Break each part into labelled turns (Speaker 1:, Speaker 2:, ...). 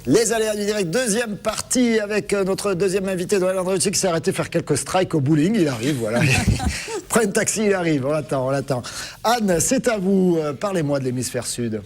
Speaker 1: Les aléas du direct, deuxième partie avec notre deuxième invité, Noël Andréucci, qui s'est arrêté faire quelques strikes au bowling. Il arrive, voilà. Prends un taxi, il arrive, on l'attend. Anne, c'est à vous. Parlez-moi de l'hémisphère sud.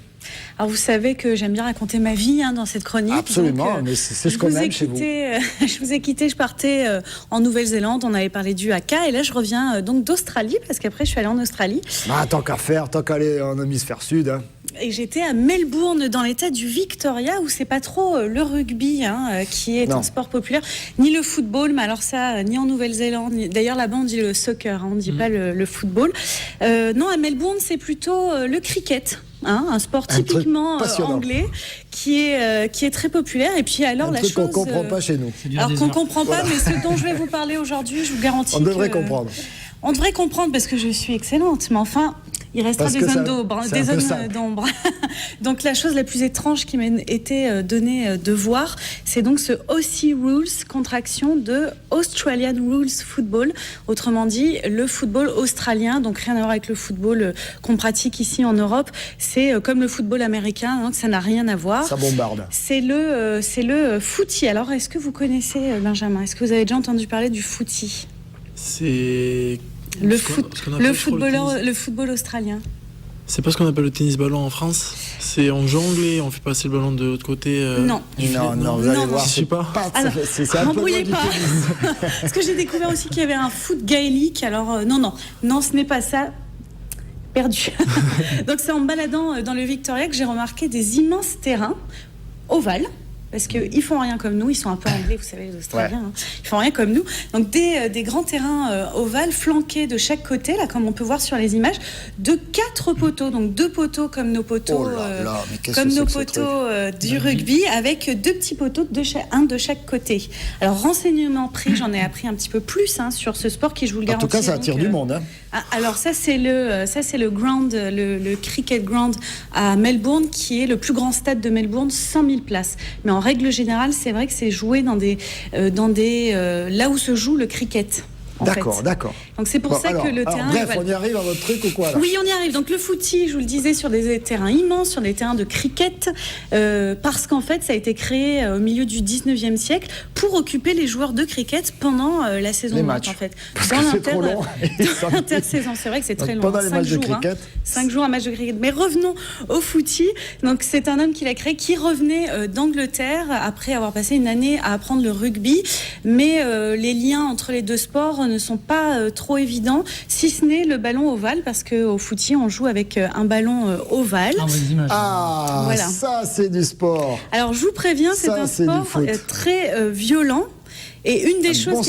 Speaker 2: Alors vous savez que j'aime bien raconter ma vie dans cette chronique.
Speaker 1: Absolument, mais c'est ce qu'on aime chez vous.
Speaker 2: Je vous ai quitté, je partais en Nouvelle-Zélande, on avait parlé du haka, et là je reviens donc d'Australie, parce qu'après je suis allée en Australie.
Speaker 1: Tant qu'à faire, tant qu'à aller en hémisphère sud. Hein.
Speaker 2: Et j'étais à Melbourne, dans l'état du Victoria, où c'est pas trop le rugby qui est un sport populaire, ni le football, mais alors ça, ni en Nouvelle-Zélande. D'ailleurs là-bas on dit le soccer, on ne dit pas le football. Non, à Melbourne c'est plutôt le cricket. Un sport typiquement anglais qui est très populaire. Et puis alors la chose
Speaker 1: qu'on comprend pas chez nous.
Speaker 2: Alors qu'on comprend pas, mais ce dont je vais vous parler aujourd'hui, je vous garantis.
Speaker 1: On devrait comprendre.
Speaker 2: On devrait comprendre parce que je suis excellente, mais enfin. Il restera des zones d'ombre. Donc la chose la plus étrange qui m'a été donnée de voir, c'est donc ce Aussie Rules, contraction de Australian Rules Football, autrement dit le football australien, donc rien à voir avec le football qu'on pratique ici en Europe. C'est comme le football américain, donc ça n'a rien à voir.
Speaker 1: Ça bombarde.
Speaker 2: C'est le footy. Alors est-ce que vous connaissez, Benjamin? Est-ce que vous avez déjà entendu parler du footy?
Speaker 3: C'est
Speaker 2: le football australien.
Speaker 3: C'est pas ce qu'on appelle le tennis ballon en France. C'est on jongle et on fait passer le ballon de l'autre côté.
Speaker 2: Non,
Speaker 1: vous allez voir.
Speaker 3: Je sais pas.
Speaker 1: C'est un peu
Speaker 2: m'embrouillez pas. Parce que j'ai découvert aussi qu'il y avait un foot gaélique. Alors non, ce n'est pas ça. Perdu. Donc c'est en me baladant dans le Victoria que j'ai remarqué des immenses terrains ovales. Parce qu'ils font rien comme nous, ils sont un peu anglais, vous savez, les Australiens. Ouais. Ils font rien comme nous. Donc des grands terrains ovales flanqués de chaque côté, là, comme on peut voir sur les images, de 4 poteaux. Donc 2 poteaux comme nos poteaux, du rugby, avec 2 petits poteaux, un de chaque côté. Alors renseignement pris, j'en ai appris un petit peu plus sur ce sport qui, je vous le garantis.
Speaker 1: En tout cas, ça attire du monde. Hein.
Speaker 2: Alors ça c'est le ground, le cricket ground à Melbourne, qui est le plus grand stade de Melbourne, 100 000 places. Mais en règle générale, c'est vrai que c'est joué dans des là où se joue le cricket.
Speaker 1: D'accord.
Speaker 2: Donc c'est pour que le terrain.
Speaker 1: Bref, on y arrive à votre truc ou quoi là?
Speaker 2: Oui, on y arrive. Donc le footy, je vous le disais, sur des terrains immenses, sur des terrains de cricket, parce qu'en fait, ça a été créé au milieu du 19e siècle pour occuper les joueurs de cricket pendant la saison
Speaker 1: les
Speaker 2: morte, en fait.
Speaker 1: Parce que c'est trop long.
Speaker 2: L'intersaison, c'est vrai que c'est très long.
Speaker 1: Pendant les matchs de cricket.
Speaker 2: 5 jours un match de cricket. Mais revenons au footy. Donc c'est un homme qui l'a créé, qui revenait d'Angleterre après avoir passé une année à apprendre le rugby. Mais les liens entre les deux sports ne sont pas trop évidents, si ce n'est le ballon ovale, parce qu'au footy, on joue avec un ballon ovale.
Speaker 1: Voilà. Ça, c'est du sport.
Speaker 2: Alors, je vous préviens, c'est un sport très violent. Et une des choses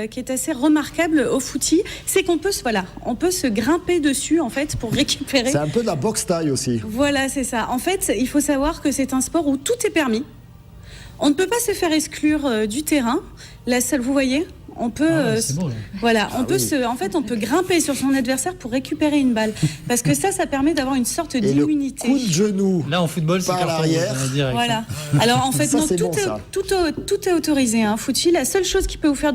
Speaker 2: qui est assez remarquable au footy, c'est qu'on peut se grimper dessus, en fait, pour récupérer.
Speaker 1: C'est un peu de la boxe taille aussi.
Speaker 2: Voilà, c'est ça. En fait, il faut savoir que c'est un sport où tout est permis. On ne peut pas se faire exclure du terrain. La seule, vous voyez, on peut, on peut grimper sur son adversaire pour récupérer une balle, parce que ça permet d'avoir une sorte d'immunité.
Speaker 1: Coup de genou.
Speaker 4: Là, en football, c'est
Speaker 1: par l'arrière.
Speaker 2: Voilà. Alors en fait, tout est autorisé. Footy, la seule chose qui peut vous faire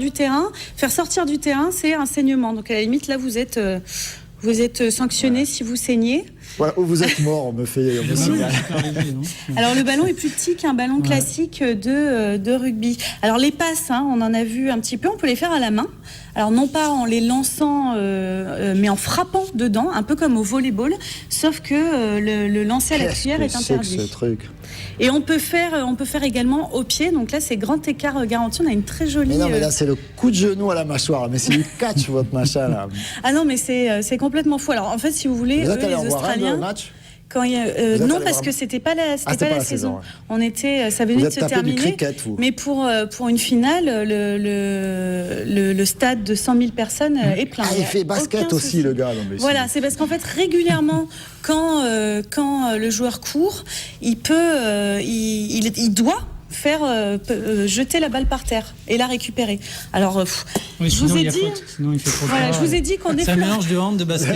Speaker 2: sortir du terrain, c'est un saignement. Donc à la limite, là, vous êtes sanctionné si vous saignez.
Speaker 1: Voilà, ou vous êtes mort, on me signale.
Speaker 2: Alors le ballon est plus petit qu'un ballon classique de rugby. Alors les passes, on en a vu un petit peu, on peut les faire à la main. Alors non pas en les lançant, mais en frappant dedans, un peu comme au volleyball, sauf que le lancer à la cuillère est interdit.
Speaker 1: C'est ce truc.
Speaker 2: Et on peut faire également au pied. Donc là, c'est grand écart garanti. On a une très jolie.
Speaker 1: Mais là, c'est le coup de genou à la mâchoire. Mais c'est du catch, votre machin là.
Speaker 2: Ah non, mais c'est complètement fou. Alors en fait, si vous voulez, les Australiens. Non, parce que c'était pas la saison. Ouais. On était, ça venait de se terminer.
Speaker 1: Cricket, vous.
Speaker 2: Mais pour une finale, le stade de 100 000 personnes est plein.
Speaker 1: Il fait basket aussi, le gars.
Speaker 2: Voilà, c'est parce qu'en fait, régulièrement, quand le joueur court, il doit faire jeter la balle par terre et la récupérer. Alors, je vous ai dit, je vous ai dit qu'on
Speaker 4: c'est un mélange de hand, de basket,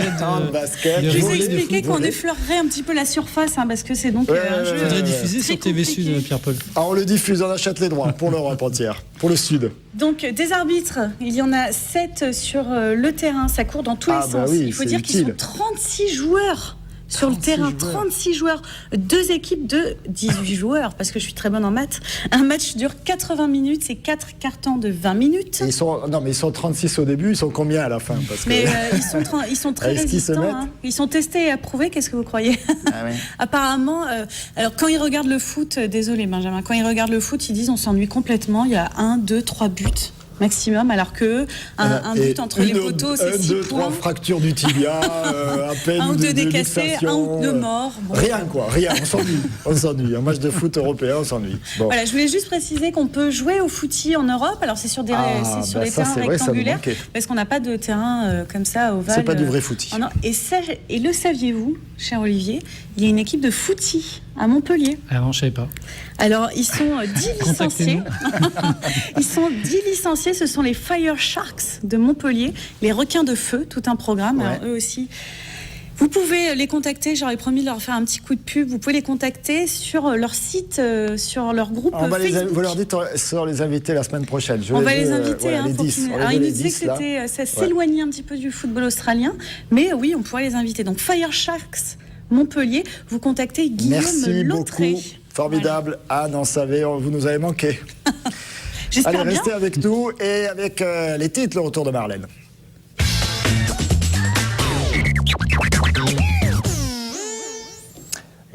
Speaker 2: je vous ai expliqué qu'on effleurerait un petit peu la surface, parce que c'est donc un jeu.
Speaker 4: Il faudrait diffuser sur TV Sud, Pierre-Paul.
Speaker 1: On le diffuse, on achète les droits pour l'Europe entière, pour le Sud.
Speaker 2: Donc des arbitres, il y en a 7 sur le terrain, ça court dans tous les sens.
Speaker 1: Oui,
Speaker 2: il faut dire qu'ils sont 36 joueurs Sur le
Speaker 1: 36
Speaker 2: terrain,
Speaker 1: joueurs.
Speaker 2: 36 joueurs, 2 équipes de 18 joueurs, parce que je suis très bonne en maths. Un match dure 80 minutes, c'est 4 cartons de 20 minutes.
Speaker 1: Et ils sont 36 au début, ils sont combien à la fin? Parce que...
Speaker 2: Mais ils sont très
Speaker 1: Est-ce qu'ils se
Speaker 2: résistants.
Speaker 1: mettent
Speaker 2: Hein. Ils sont testés et approuvés, qu'est-ce que vous croyez?
Speaker 1: Ah ouais.
Speaker 2: Apparemment, alors quand ils regardent le foot, désolé Benjamin, quand ils regardent le foot, ils disent on s'ennuie complètement, il y a 1, 2, 3 buts maximum, alors que un but entre les poteaux, c'est 6
Speaker 1: 3
Speaker 2: points.
Speaker 1: fractures du tibia, à peine
Speaker 2: 1 ou 2
Speaker 1: de
Speaker 2: décassés, 1
Speaker 1: luxation,
Speaker 2: ou 2 morts. Bon.
Speaker 1: Rien, on s'ennuie. Un match de foot européen, on s'ennuie. Bon.
Speaker 2: Voilà, je voulais juste préciser qu'on peut jouer au footy en Europe. Alors c'est sur des, c'est sur des
Speaker 1: ça,
Speaker 2: terrains
Speaker 1: c'est vrai, ça nous
Speaker 2: rectangulaires,
Speaker 1: manquait.
Speaker 2: parce qu'on n'a pas de terrain comme ça ovale.
Speaker 1: C'est pas du vrai footy.
Speaker 2: Non. Et le saviez-vous, cher Olivier, il y a une équipe de footy à Montpellier.
Speaker 4: Ah non, je savais pas.
Speaker 2: Alors ils sont 10 licenciés.
Speaker 4: Contactez-nous.
Speaker 2: Ils sont 10 licenciés. Ce sont les Fire Sharks de Montpellier, les requins de feu, tout un programme.
Speaker 1: Ouais.
Speaker 2: Alors eux aussi. Vous pouvez les contacter, j'aurais promis de leur faire un petit coup de pub. Vous pouvez les contacter sur leur site, sur leur groupe Facebook.
Speaker 1: Vous leur dites, on les inviter la semaine prochaine.
Speaker 2: On va les inviter.
Speaker 1: les
Speaker 2: pour
Speaker 1: 10.
Speaker 2: qu'ils- Alors, ils nous disaient que ça s'éloignait un petit peu du football australien, mais oui, on pourrait les inviter. Donc Fire Sharks Montpellier, vous contactez Guillaume
Speaker 1: Merci
Speaker 2: Lautré.
Speaker 1: beaucoup. Formidable. Anne, on savait, vous nous avez manqué.
Speaker 2: J'espère
Speaker 1: Allez,
Speaker 2: bien.
Speaker 1: restez avec nous et avec les titres, le retour de Marlène.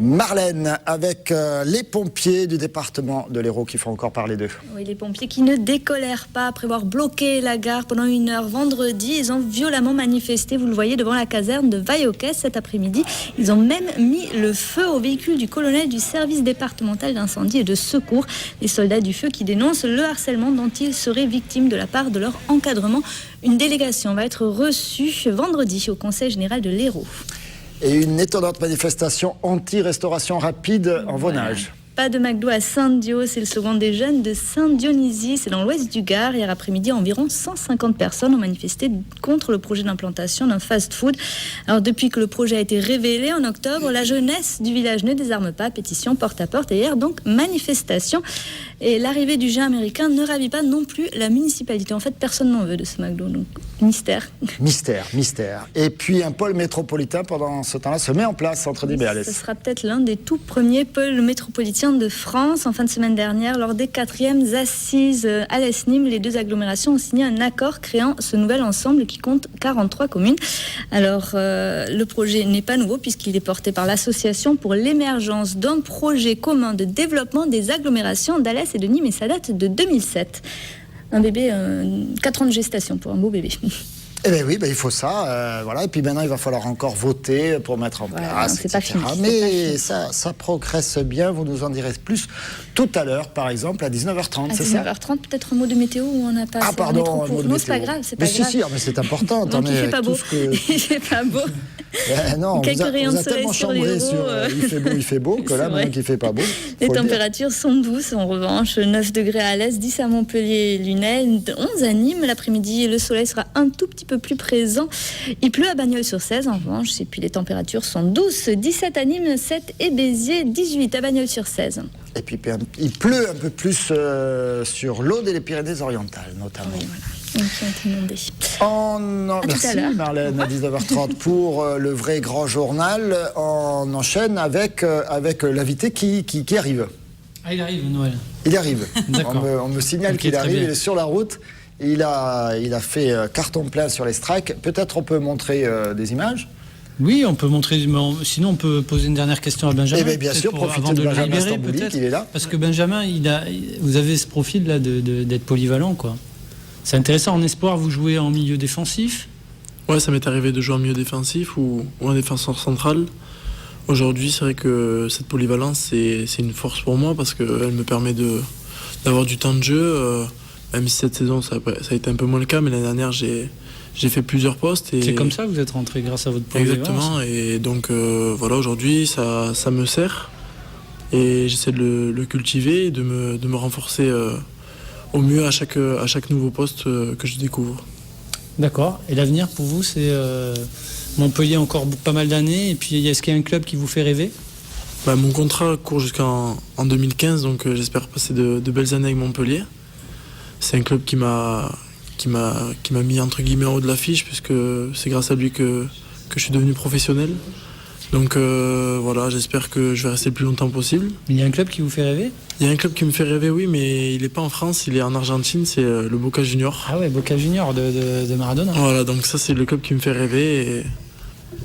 Speaker 1: Marlène, avec les pompiers du département de l'Hérault qui font encore parler d'eux.
Speaker 5: Oui, les pompiers qui ne décolèrent pas après avoir bloqué la gare pendant 1 heure vendredi. Ils ont violemment manifesté, vous le voyez, devant la caserne de Vaillocès cet après-midi. Ils ont même mis le feu au véhicule du colonel du service départemental d'incendie et de secours. Les soldats du feu qui dénoncent le harcèlement dont ils seraient victimes de la part de leur encadrement. Une délégation va être reçue vendredi au Conseil général de l'Hérault.
Speaker 1: Et une étonnante manifestation anti-restauration rapide en Vaunage.
Speaker 5: Pas de McDo à Saint-Dio, c'est le slogan des jeunes de Saint-Dionysie, c'est dans l'ouest du Gard. Hier après-midi, environ 150 personnes ont manifesté contre le projet d'implantation d'un fast-food. Alors depuis que le projet a été révélé en octobre, la jeunesse du village ne désarme pas, pétition porte à porte et hier donc manifestation. Et l'arrivée du géant américain ne ravit pas non plus la municipalité. En fait, personne n'en veut de ce McDo, donc mystère.
Speaker 1: Mystère. Et puis un pôle métropolitain pendant ce temps-là se met en place entre
Speaker 5: Ce
Speaker 1: Béalès.
Speaker 5: sera peut-être l'un des tout premiers pôles métropolitains de France. En fin de semaine dernière, lors des 4e assises à l'ESNIM, les 2 agglomérations ont signé un accord créant ce nouvel ensemble qui compte 43 communes. Alors, le projet n'est pas nouveau puisqu'il est porté par l'Association pour l'émergence d'un projet commun de développement des agglomérations d'Alès et de Nîmes, et ça date de 2007. Un bébé, 4 ans de gestation pour un beau bébé.
Speaker 1: Eh bien oui, il faut ça. Voilà. Et puis maintenant, il va falloir encore voter pour mettre en place,
Speaker 5: c'est pas
Speaker 1: etc.
Speaker 5: fini, c'est
Speaker 1: Mais
Speaker 5: pas fini.
Speaker 1: ça progresse bien. Vous nous en direz plus tout à l'heure, par exemple, à 19h30,
Speaker 5: À
Speaker 1: c'est ça
Speaker 5: 19h30, peut-être un mot de météo où on n'a pas
Speaker 1: Ah,
Speaker 5: assez
Speaker 1: pardon,
Speaker 5: de métro
Speaker 1: un
Speaker 5: pour.
Speaker 1: mot de
Speaker 5: Non,
Speaker 1: météo.
Speaker 5: c'est pas grave, c'est pas
Speaker 1: mais
Speaker 5: grave.
Speaker 1: si, mais c'est important.
Speaker 5: Donc il
Speaker 1: Attendez,
Speaker 5: fait pas
Speaker 1: tout
Speaker 5: beau.
Speaker 1: ce que...
Speaker 5: Il fait pas beau.
Speaker 1: non,
Speaker 5: Quelques rayons
Speaker 1: vous
Speaker 5: de
Speaker 1: a
Speaker 5: soleil
Speaker 1: tellement
Speaker 5: sur les
Speaker 1: chambré
Speaker 5: héros,
Speaker 1: sur il fait beau que là,
Speaker 5: c'est vrai.
Speaker 1: maintenant qu'il fait pas beau.
Speaker 5: Les
Speaker 1: faut le dire.
Speaker 5: températures sont douces en revanche, 9 degrés à l'est, 10 à Montpellier et Lunel, 11 à Nîmes. L'après-midi, le soleil sera un tout petit peu plus présent. Il pleut à Bagnols-sur-Cèze en revanche, et puis les températures sont douces, 17 à Nîmes, 7 et Béziers, 18 à Bagnols-sur-Cèze.
Speaker 1: Et puis il pleut un peu plus sur l'Aude et les Pyrénées-Orientales, notamment.
Speaker 5: Oui, voilà. Qui ont été inondés.
Speaker 1: Merci
Speaker 5: tout à l'heure.
Speaker 1: Marlène, à 19h30 pour le vrai grand journal. On enchaîne avec l'invité qui arrive.
Speaker 4: Ah, il arrive, Noël.
Speaker 1: Il arrive.
Speaker 4: D'accord.
Speaker 1: On me signale
Speaker 4: Ok,
Speaker 1: qu'il
Speaker 4: très
Speaker 1: arrive,
Speaker 4: bien.
Speaker 1: il est sur la route. Il a fait carton plein sur les strikes. Peut-être on peut montrer des images.
Speaker 4: Oui, on peut montrer. Sinon, on peut poser une dernière question à Benjamin.
Speaker 1: Eh bien, bien
Speaker 4: peut-être
Speaker 1: sûr,
Speaker 4: pour-
Speaker 1: profitez
Speaker 4: avant
Speaker 1: de
Speaker 4: de le
Speaker 1: Benjamin
Speaker 4: libérer,
Speaker 1: Stambouli,
Speaker 4: peut-être.
Speaker 1: qu'il est là.
Speaker 4: Parce que Benjamin, vous avez ce profil-là d'être polyvalent, quoi. C'est intéressant. En espoir, vous jouez en milieu défensif.
Speaker 3: Ouais, ça m'est arrivé de jouer en milieu défensif ou en défenseur central. Aujourd'hui, c'est vrai que cette polyvalence, c'est une force pour moi parce qu'elle me permet d'avoir du temps de jeu. Même si cette saison, ça a été un peu moins le cas, mais l'année dernière, j'ai fait plusieurs postes. Et
Speaker 4: C'est comme ça que vous êtes rentré grâce à votre polyvalence.
Speaker 3: Exactement. Et donc, voilà, aujourd'hui, ça me sert. Et j'essaie de le cultiver et de me renforcer au mieux à chaque nouveau poste que je découvre.
Speaker 4: D'accord. Et l'avenir pour vous, c'est Montpellier encore pas mal d'années. Et puis, est-ce qu'il y a un club qui vous fait rêver ?
Speaker 3: Mon contrat court jusqu'en 2015, donc j'espère passer de belles années avec Montpellier. C'est un club qui m'a mis entre guillemets en haut de l'affiche, puisque c'est grâce à lui que je suis devenu professionnel. Donc voilà, j'espère que je vais rester le plus longtemps possible.
Speaker 4: Il y a un club qui vous fait rêver?
Speaker 3: Il y a un club qui me fait rêver, oui, mais il n'est pas en France, il est en Argentine, c'est le Boca Junior.
Speaker 4: Ah ouais, Boca Junior de Maradona.
Speaker 3: Voilà, donc ça c'est le club qui me fait rêver.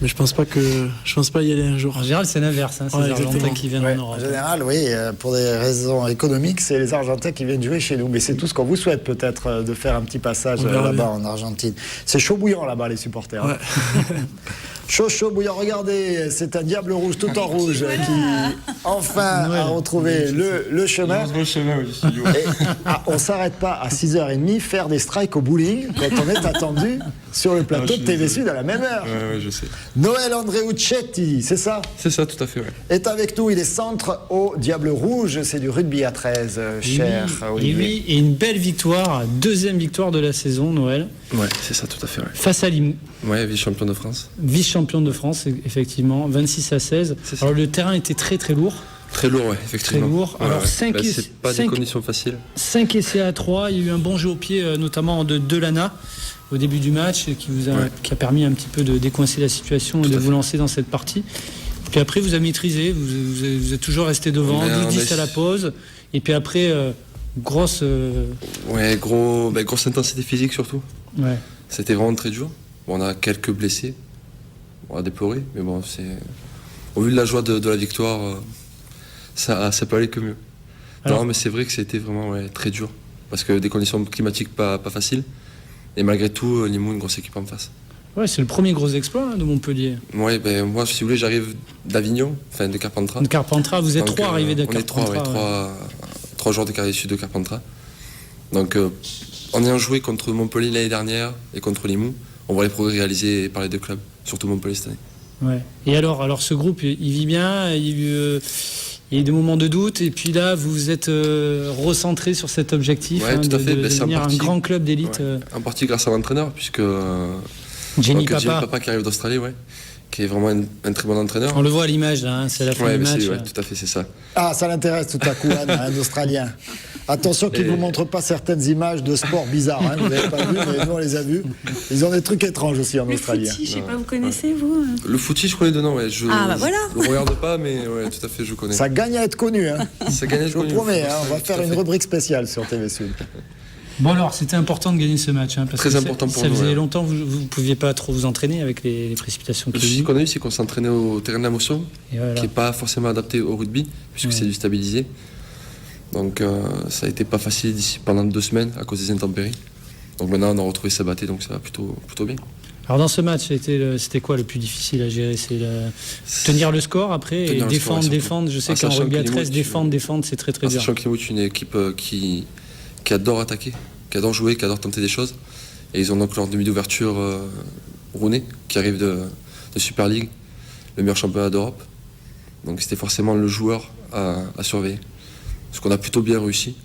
Speaker 3: Mais je pense pas y aller un jour.
Speaker 4: En général, c'est l'inverse, hein, c'est
Speaker 3: Ouais,
Speaker 4: les Argentins
Speaker 3: exactement.
Speaker 4: qui viennent en Europe.
Speaker 1: En général, oui, pour des raisons économiques, c'est les Argentins qui viennent jouer chez nous. Mais c'est tout ce qu'on vous souhaite peut-être, de faire un petit passage
Speaker 3: On verra
Speaker 1: là-bas
Speaker 3: bien.
Speaker 1: en Argentine. C'est chaud bouillant là-bas, les supporters.
Speaker 3: Ouais.
Speaker 1: Chaud bouillant, regardez, c'est un diable rouge tout en rouge qui enfin
Speaker 4: Noël.
Speaker 1: a retrouvé le chemin. Et, on s'arrête pas à 6h30 faire des strikes au bowling quand on est attendu sur le plateau de TV Sud à la même heure.
Speaker 6: Ouais, je sais.
Speaker 1: Noël Andreuccetti, c'est ça?
Speaker 6: C'est ça, tout à fait, ouais.
Speaker 1: Est avec nous, il est centre au Diable Rouge, c'est du rugby à 13, cher
Speaker 4: Et
Speaker 1: Olivier.
Speaker 4: oui, et une belle victoire, deuxième victoire de la saison, Noël,
Speaker 6: Ouais, c'est ça, tout à fait, ouais.
Speaker 4: face à Limoux,
Speaker 6: Ouais, vice-champion de France.
Speaker 4: vice-champion de France, effectivement, 26-16.
Speaker 6: C'est ça.
Speaker 4: Alors le terrain était très très lourd,
Speaker 6: Très lourd, ouais, effectivement.
Speaker 4: Très lourd.
Speaker 6: Ouais,
Speaker 4: Alors,
Speaker 6: ouais.
Speaker 4: cinq et-
Speaker 6: c'est pas
Speaker 4: cinq-
Speaker 6: des conditions faciles.
Speaker 4: 5 essais à 3, il y a eu un bon jeu au pied, notamment de Delana au début du match, qui a permis un petit peu de décoincer la situation et
Speaker 6: Tout
Speaker 4: de
Speaker 6: à
Speaker 4: vous
Speaker 6: fait.
Speaker 4: lancer dans cette partie. Puis après, vous avez maîtrisé, vous êtes toujours resté devant,
Speaker 6: On a-
Speaker 4: 12-10 à la pause, et puis après, grosse...
Speaker 6: Ouais, grosse intensité physique surtout.
Speaker 4: ouais.
Speaker 6: C'était vraiment très dur. Bon, on a quelques blessés. On a déploré, mais bon, c'est. Au vu de la joie de la victoire, ça peut aller que mieux.
Speaker 4: Alors-
Speaker 6: Non, mais c'est vrai que c'était vraiment très dur. Parce que des conditions climatiques pas faciles. Et malgré tout, Limoux, une grosse équipe en face.
Speaker 4: Ouais, c'est le premier gros exploit de Montpellier.
Speaker 6: Ouais, moi, si vous voulez, j'arrive d'Avignon, enfin de Carpentras.
Speaker 4: De Carpentras, vous êtes
Speaker 6: Donc,
Speaker 4: trois arrivés de
Speaker 6: On est trois,
Speaker 4: Carpentras.
Speaker 6: trois joueurs de carrière issus de Carpentras. Donc, en ayant joué contre Montpellier l'année dernière et contre Limoux, on voit les progrès réalisés par les deux clubs, surtout Montpellier cette année.
Speaker 4: Ouais. Et alors ce groupe, il vit bien, il y a eu des moments de doute, et puis là, vous vous êtes recentré sur cet objectif
Speaker 6: Ouais, tout à fait.
Speaker 4: de
Speaker 6: C'est en
Speaker 4: devenir un
Speaker 6: partie-
Speaker 4: grand club d'élite.
Speaker 6: Ouais. En partie grâce à l'entraîneur, puisque
Speaker 4: Jenny
Speaker 6: donc,
Speaker 4: Papa,
Speaker 6: qui arrive d'Australie, qui est vraiment un très bon entraîneur.
Speaker 4: on le voit à l'image, là, hein, c'est à la fin
Speaker 6: Ouais,
Speaker 4: du
Speaker 6: mais
Speaker 4: match.
Speaker 6: tout à fait, c'est ça.
Speaker 1: Ah, ça l'intéresse tout à coup, Anne, un Australien. Attention qu'il ne vous montre pas certaines images de sport bizarres. Hein, vous n'avez pas vu, mais nous on les a vus. Ils ont des trucs étranges aussi en
Speaker 2: Le
Speaker 1: Australie.
Speaker 2: footy, je sais pas, vous connaissez, vous
Speaker 6: Le footy, je connais de nom, Je
Speaker 2: Ah, bah voilà.
Speaker 6: je regarde pas, mais ouais, tout à fait, je connais.
Speaker 1: Ça gagne à être connu. Hein.
Speaker 6: Ça gagne à être
Speaker 1: Je vous
Speaker 6: connu,
Speaker 1: promets,
Speaker 6: le
Speaker 1: hein, on va
Speaker 6: foot,
Speaker 1: faire
Speaker 6: tout à
Speaker 1: une
Speaker 6: fait.
Speaker 1: rubrique spéciale sur TV Sud.
Speaker 4: Bon alors, c'était important de gagner ce match. Parce
Speaker 6: Très
Speaker 4: que
Speaker 6: important pour
Speaker 4: ça
Speaker 6: nous,
Speaker 4: faisait
Speaker 6: ouais.
Speaker 4: longtemps que vous ne pouviez pas trop vous entraîner avec les précipitations
Speaker 6: Le
Speaker 4: qu'il y a
Speaker 6: souci
Speaker 4: eu.
Speaker 6: qu'on a eu, c'est qu'on s'entraînait au terrain de la motion,
Speaker 4: Et voilà.
Speaker 6: qui n'est pas forcément adapté au rugby, puisque
Speaker 4: Ouais.
Speaker 6: c'est du stabilisé. Donc ça a été pas facile d'ici pendant 2 semaines à cause des intempéries. Donc maintenant on a retrouvé Sabaté, donc ça va plutôt bien.
Speaker 4: Alors dans ce match, c'était quoi le plus difficile à gérer? C'est tenir le score après
Speaker 6: Tenir
Speaker 4: et
Speaker 6: le score, surtout.
Speaker 4: défendre. Je sais
Speaker 6: En
Speaker 4: qu'en
Speaker 6: sachant
Speaker 4: rugby à
Speaker 6: que
Speaker 4: 13,
Speaker 6: Limoux,
Speaker 4: défendre, c'est très très
Speaker 6: En
Speaker 4: dur.
Speaker 6: sachant que Limoux est une équipe qui adore attaquer, qui adore jouer, qui adore tenter des choses. Et ils ont donc leur demi d'ouverture Rounet, qui arrive de Super League, le meilleur championnat d'Europe. Donc c'était forcément le joueur à surveiller. Ce qu'on a plutôt bien réussi,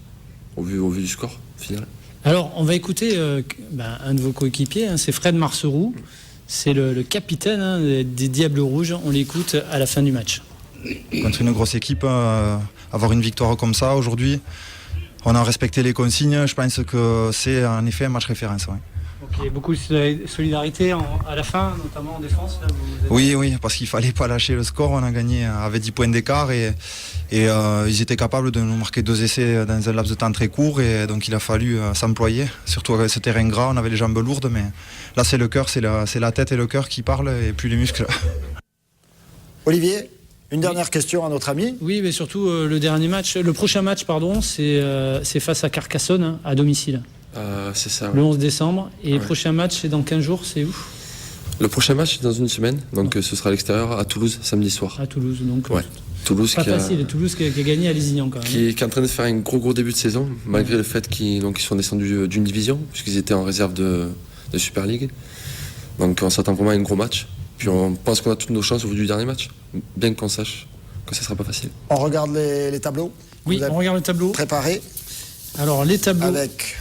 Speaker 6: au vu du score final.
Speaker 4: Alors on va écouter un de vos coéquipiers, hein, c'est Fred Marceroux. C'est le capitaine des Diables Rouges. On l'écoute à la fin du match.
Speaker 7: Contre une grosse équipe, avoir une victoire comme ça aujourd'hui, on a respecté les consignes. Je pense que c'est en effet un match référence. Ouais.
Speaker 4: Ok, beaucoup de solidarité à la fin, notamment en défense. Là,
Speaker 7: Oui, parce qu'il fallait pas lâcher le score. On a gagné avec 10 points d'écart et ils étaient capables de nous marquer 2 essais dans un laps de temps très court. Et donc il a fallu s'employer. Surtout avec ce terrain gras, on avait les jambes lourdes, mais là c'est le cœur, c'est la tête et le cœur qui parlent et plus les muscles.
Speaker 1: Olivier, une dernière question à notre ami.
Speaker 4: Oui, mais surtout le prochain match, c'est face à Carcassonne, hein, à domicile.
Speaker 6: C'est ça.
Speaker 4: Le 11 décembre. Et le
Speaker 6: Ouais.
Speaker 4: prochain match, c'est dans 15 jours, c'est où?
Speaker 6: Le prochain match c'est dans une semaine, donc ce sera à l'extérieur à Toulouse samedi soir.
Speaker 4: À Toulouse. Donc,
Speaker 6: Ouais. Toulouse
Speaker 4: pas
Speaker 6: qui,
Speaker 4: facile. Toulouse qui a gagné à Lézignan quand même.
Speaker 6: qui est en train de faire un gros début de saison, malgré le fait qu'ils sont descendus d'une division, puisqu'ils étaient en réserve de Super League. Donc on s'attend vraiment à un gros match. Puis on pense qu'on a toutes nos chances au vu du dernier match, bien qu'on sache que ça sera pas facile.
Speaker 1: On regarde les tableaux.
Speaker 4: Oui,
Speaker 1: Vous avez
Speaker 4: on regarde le tableau.
Speaker 1: préparé
Speaker 4: Alors, les tableaux.
Speaker 1: avec.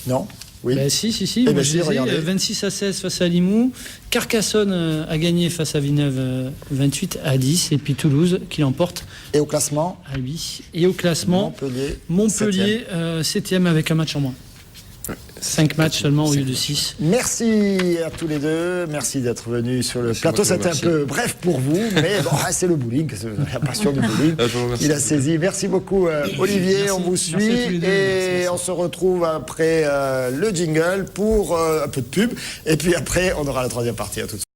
Speaker 1: Non. Oui.
Speaker 4: Ben, si.
Speaker 1: ben
Speaker 4: Moi,
Speaker 1: si,
Speaker 4: je les ai,
Speaker 1: regardez.
Speaker 4: 26-16 face à Limoux. Carcassonne a gagné face à Villeneuve 28-10. Et puis Toulouse qui l'emporte
Speaker 1: Et au classement,
Speaker 4: à 8. Et au classement,
Speaker 1: Montpellier.
Speaker 4: Montpellier 7e avec un match en moins.
Speaker 6: Ouais,
Speaker 4: 5 matchs seulement au lieu de 6.
Speaker 1: Merci à tous les deux. Merci d'être venus sur le plateau.
Speaker 6: moi qui vous
Speaker 1: C'était un
Speaker 6: remercie.
Speaker 1: peu bref pour vous, mais bon, c'est le bowling, c'est la passion du bowling.
Speaker 6: Je vous remercie.
Speaker 1: Il a saisi. Merci beaucoup, Olivier.
Speaker 4: Merci.
Speaker 1: On vous
Speaker 4: Merci
Speaker 1: suit
Speaker 4: à tous les deux.
Speaker 1: et
Speaker 4: Merci.
Speaker 1: on se retrouve après le jingle pour un peu de pub. Et puis après, on aura la troisième partie. À tout de suite.